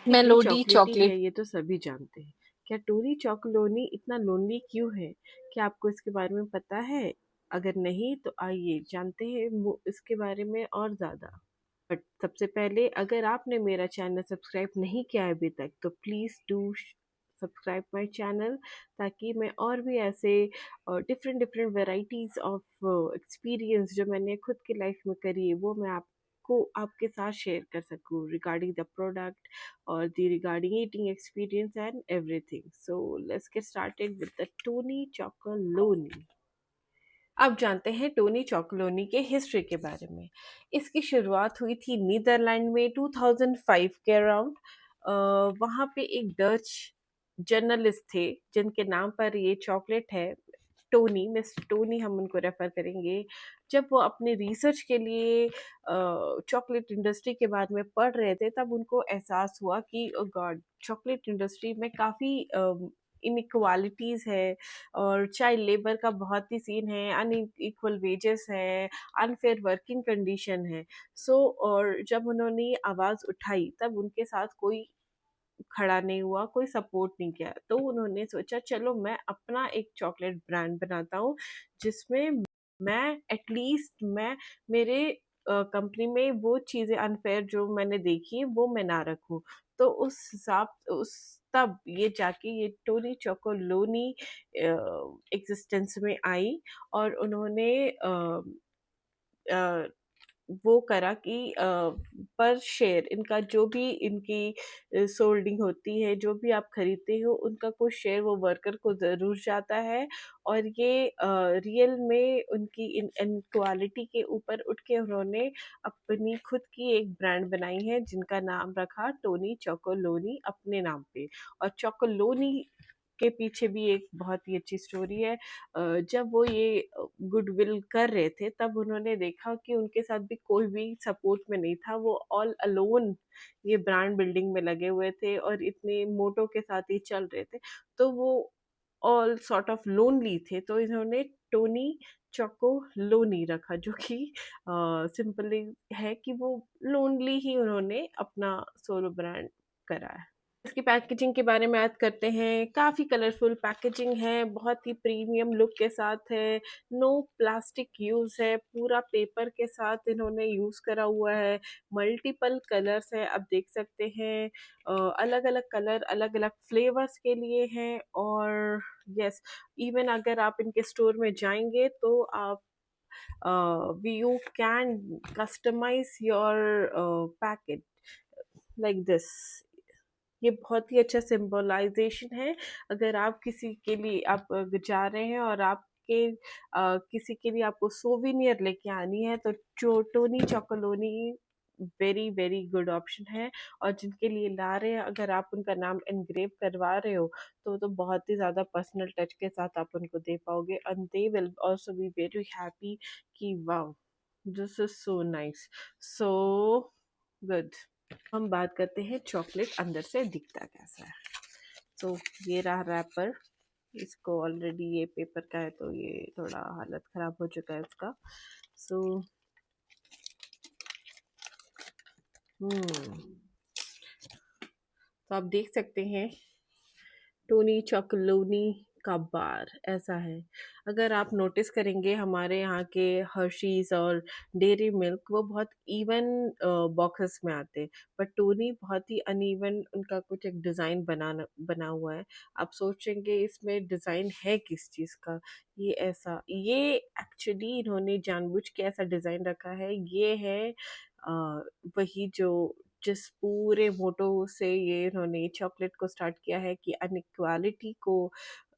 Tony melody चॉकलेटी है, chocolate. ये तो सभी जानते हैं। क्या टोनी चॉकलोनी इतना लोनली क्यों है? क्या आपको इसके बारे में पता है? अगर नहीं तो आइए जानते हैं इसके बारे में और ज़्यादा। बट सबसे पहले अगर आपने मेरा चैनल सब्सक्राइब नहीं किया है अभी तक तो please do subscribe my channel, ताकि मैं और भी ऐसे different different varieties of experience जो मैंने खुद की लाइफ में करी है वो मैं आपको आपके साथ शेयर कर सकूँ रिगार्डिंग द प्रोडक्ट और the regarding eating experience and everything. So let's get started with the Tony Chocolonely. अब जानते हैं टोनी चॉकोलोनी के हिस्ट्री के बारे में। इसकी शुरुआत हुई थी नीदरलैंड में 2005 के अराउंड। वहाँ पे एक डच जर्नलिस्ट थे जिनके नाम पर ये चॉकलेट है, टोनी, मिस टोनी हम उनको रेफर करेंगे। जब वो अपने रिसर्च के लिए चॉकलेट इंडस्ट्री के बारे में पढ़ रहे थे तब उनको एहसास हुआ कि ओ गॉड, चॉकलेट इंडस्ट्री में काफ़ी इनइक्वालिटीज़ है और चाइल्ड लेबर का बहुत ही सीन है, अनइक्वल वेजेस है, अनफेयर वर्किंग कंडीशन है। सो और जब उन्होंने ये आवाज़ उठाई तब उनके साथ कोई खड़ा नहीं हुआ, कोई सपोर्ट नहीं किया। तो उन्होंने सोचा चलो मैं अपना एक चॉकलेट ब्रांड बनाता हूँ जिसमें मैं एटलीस्ट मैं मेरे कंपनी में वो चीज़ें अनफेयर जो मैंने देखी है वो मैं ना रखूँ। तो उस हिसाब उस तब ये जाके ये टोनी चोकोलोनी एग्जिस्टेंस में आई और उन्होंने अ, वो करा कि पर शेयर इनका जो भी इनकी सोल्डिंग होती है, जो भी आप खरीदते हो उनका कुछ शेयर वो वर्कर को ज़रूर जाता है। और ये रियल में उनकी इन इनक्वालिटी के ऊपर उठ के उन्होंने अपनी खुद की एक ब्रांड बनाई है जिनका नाम रखा टोनी चोकोलोनी अपने नाम पे। और चोकोलोनी के पीछे भी एक बहुत ही अच्छी स्टोरी है। जब वो ये गुडविल कर रहे थे तब उन्होंने देखा कि उनके साथ भी कोई भी सपोर्ट में नहीं था, वो ऑल अलोन ये ब्रांड बिल्डिंग में लगे हुए थे और इतने मोटो के साथ ही चल रहे थे। तो वो ऑल सॉर्ट ऑफ लोनली थे, तो इन्होंने टोनी चोको लोनी रखा जो कि सिंपली है कि वो लोनली ही उन्होंने अपना सोलो ब्रांड करा है। इसकी पैकेजिंग के बारे में बात करते हैं। काफ़ी कलरफुल पैकेजिंग है, बहुत ही प्रीमियम लुक के साथ है, नो प्लास्टिक यूज़ है, पूरा पेपर के साथ इन्होंने यूज़ करा हुआ है, मल्टीपल कलर्स हैं, आप देख सकते हैं। अलग-अलग कलर, अलग-अलग फ्लेवर्स के लिए हैं और यस, इवन अगर आप इनके स्टोर में जाएँगे तो आप you can customize your packet like this। ये बहुत ही अच्छा सिंबलाइजेशन है। अगर आप किसी के लिए आप जा रहे हैं और आपके किसी के लिए आपको सोविनियर लेके आनी है तो Tony Chocolonely very very good option है। और जिनके लिए ला रहे हैं अगर आप उनका नाम एनग्रेव करवा रहे हो तो बहुत ही ज़्यादा पर्सनल टच के साथ आप उनको दे पाओगे and they will also be very happy कि wow, this is so nice, so good. हम बात करते हैं चॉकलेट अंदर से दिखता कैसा है। तो ये रहा रैपर। इसको ऑलरेडी ये पेपर का है तो ये थोड़ा हालत खराब हो चुका है इसका। सो तो आप देख सकते हैं टोनी चॉकलोनी का बार ऐसा है। अगर आप नोटिस करेंगे हमारे यहाँ के हर्शीज और डेयरी मिल्क वो बहुत इवन बॉक्सेस में आते हैं, बट टोनी बहुत ही अनइवन उनका कुछ एक डिज़ाइन बना हुआ है। आप सोचेंगे इसमें डिज़ाइन है किस चीज़ का, ये एक्चुअली इन्होंने जानबूझ के ऐसा डिज़ाइन रखा है। ये है वही जो जिस पूरे मोटो से ये इन्होंने चॉकलेट को स्टार्ट किया है कि अनइक्वालिटी को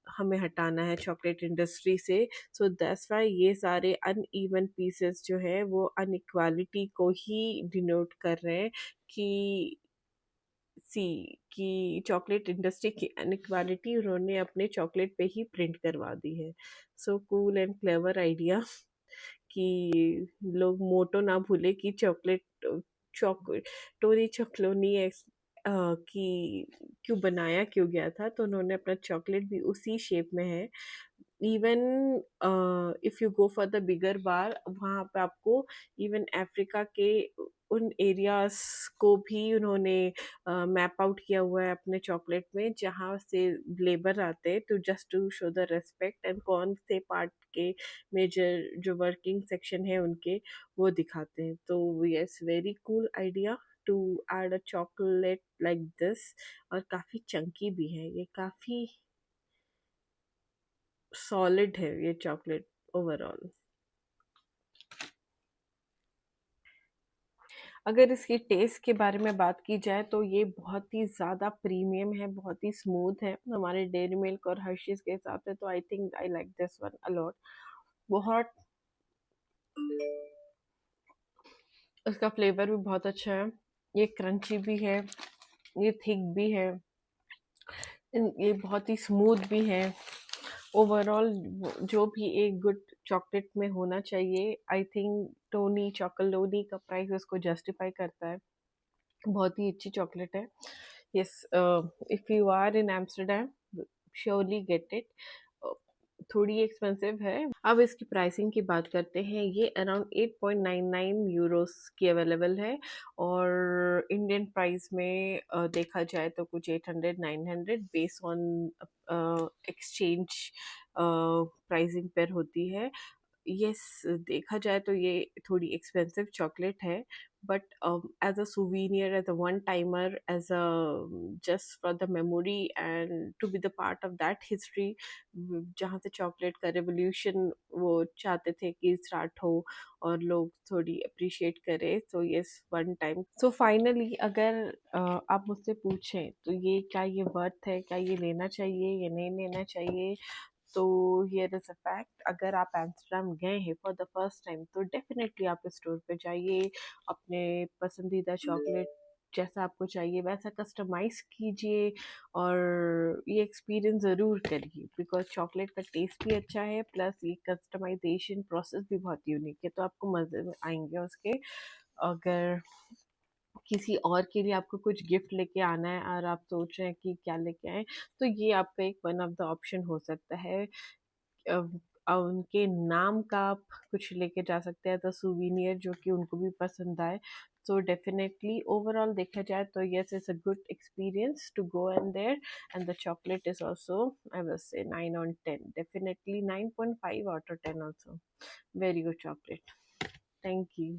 हमें हटाना है चॉकलेट इंडस्ट्री से। सो दैट्स व्हाई ये सारे अनइवन पीसेस जो है वो अनइक्वालिटी को ही डिनोट कर रहे हैं कि सी कि चॉकलेट इंडस्ट्री की अनइक्वालिटी उन्होंने अपने चॉकलेट पे ही प्रिंट करवा दी है। So cool and clever idea कि लोग मोटो ना भूले कि चॉक टोनी चोकलोनी की क्यों बनाया क्यों गया था, तो उन्होंने अपना चॉकलेट भी उसी शेप में है। Even if you go for the bigger bar वहाँ पे आपको इवन अफ्रीका के उन एरियाज को भी उन्होंने मैप आउट किया हुआ है अपने चॉकलेट में, जहाँ से लेबर आते हैं to just to show the respect, and कौन से पार्ट के मेजर जो वर्किंग सेक्शन है उनके, वो दिखाते हैं। तो yes, very cool idea to add a chocolate like this. और काफ़ी चंकी भी है ये, काफ़ी सॉलिड है ये चॉकलेट ओवरऑल। अगर इसकी टेस्ट के बारे में बात की जाए तो ये बहुत ही ज़्यादा प्रीमियम है, बहुत ही स्मूथ है हमारे डेयरी मिल्क और हर्शीज के हिसाब से। तो I think I like this one a lot. बहुत, इसका फ्लेवर भी बहुत अच्छा है, ये क्रंची भी है, ये थिक भी है, ये बहुत ही स्मूथ भी है। ओवरऑल जो भी एक गुड चॉकलेट में होना चाहिए, आई थिंक टोनी चॉकोलोनी का प्राइस उसको जस्टिफाई करता है। बहुत ही अच्छी चॉकलेट है। Yes, if you are in Amsterdam, surely get it. थोड़ी एक्सपेंसिव है। अब इसकी प्राइसिंग की बात करते हैं। ये अराउंड 8.99 यूरोस की अवेलेबल है, और इंडियन प्राइस में देखा जाए तो कुछ 800-900 बेस्ड ऑन एक्सचेंज प्राइसिंग पर होती है। यस, देखा जाए तो ये थोड़ी एक्सपेंसिव चॉकलेट है, but as a souvenir, as a one timer, as a just for the memory and to be the part of that history, जहाँ से चॉकलेट का रेवोल्यूशन वो चाहते थे कि स्टार्ट हो और लोग थोड़ी अप्रिशिएट करें। So yes, one time. So finally अगर आप मुझसे पूछें तो ये क्या ये वर्थ है, क्या ये लेना चाहिए या नहीं लेना चाहिए, तो हियर इज अ फैक्ट। अगर आप एम्स्टर्डम गए हैं फॉर द फर्स्ट टाइम तो डेफिनेटली आप स्टोर पे जाइए, अपने पसंदीदा चॉकलेट जैसा आपको चाहिए वैसा कस्टमाइज कीजिए, और ये एक्सपीरियंस ज़रूर करिए, बिकॉज चॉकलेट का टेस्ट भी अच्छा है, प्लस ये कस्टमाइजेशन प्रोसेस भी बहुत यूनिक है, तो आपको मज़े में आएंगे उसके। अगर किसी और के लिए आपको कुछ गिफ्ट लेके आना है और आप सोच रहे हैं कि क्या लेके आए, तो ये आपका एक वन ऑफ द ऑप्शन हो सकता है। अ, उनके नाम का आप कुछ लेके जा सकते हैं, द सुवीनियर, जो कि उनको भी पसंद आए। सो डेफिनेटली ओवरऑल देखा जाए तो yes, it's a good experience to go and there, and the chocolate is also, I will say 9 on 10, definitely 9.5 out of 10 also. Very good chocolate. Thank you.